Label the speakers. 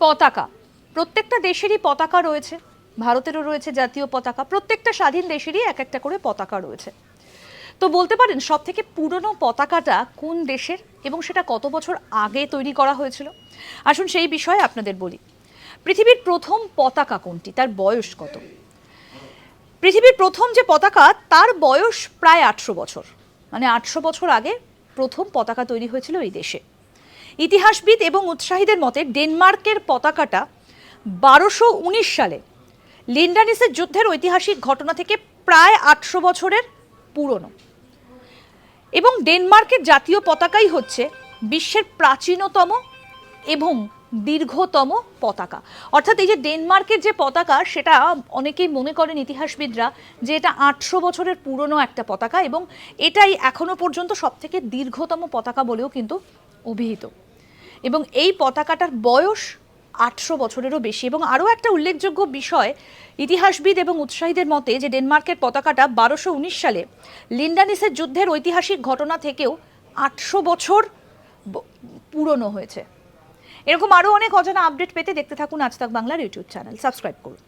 Speaker 1: পতাকা, প্রত্যেকটা দেশেরই পতাকা রয়েছে, ভারতেরও রয়েছে জাতীয় পতাকা, প্রত্যেকটা স্বাধীন দেশেরই এক একটা করে পতাকা রয়েছে। তো বলতে পারেন সব থেকে পুরনো পতাকাটা কোন দেশের এবং সেটা কত বছর আগে তৈরি করা হয়েছিল? আসুন সেই বিষয়ে আপনাদের বলি। পৃথিবীর প্রথম পতাকা কোনটি, তার বয়স কত? পৃথিবীর প্রথম যে পতাকা তার বয়স প্রায় 800 বছর, মানে 800 বছর আগে প্রথম পতাকা তৈরি হয়েছিল এই দেশে। ইতিহাসবিদ এবং উৎসাহীদের মতে ডেনমার্কের পতাকাটা 1219 সালে লিন্ডানিসের যুদ্ধের ঐতিহাসিক ঘটনা থেকে প্রায় 800 বছরের পুরনো। এবং ডেনমার্কের জাতীয় পতাকাই হচ্ছে বিশ্বের প্রাচীনতম এবং দীর্ঘতম পতাকা। অর্থাৎ এই যে ডেনমার্কের যে পতাকা, সেটা অনেকেই মনে করেন ইতিহাসবিদরা যে এটা 800 বছরের পুরনো একটা পতাকা এবং এটাই এখনো পর্যন্ত সবথেকে দীর্ঘতম পতাকা বলেও কিন্তু অভিহিত। এবং এই পতাকাটার বয়স 800 বছরেরও বেশি। এবং আরও একটা উল্লেখযোগ্য বিষয়, ইতিহাসবিদ এবং উৎসাহীদের মতে যে ডেনমার্কের পতাকাটা 1219 সালে লিন্ডানিসের যুদ্ধের ঐতিহাসিক ঘটনা থেকেও 800 বছর পুরনো হয়েছে। এরকম আরও অনেক অজানা আপডেট পেতে দেখতে থাকুন আজ তাক বাংলার ইউটিউব চ্যানেল, সাবস্ক্রাইব করুন।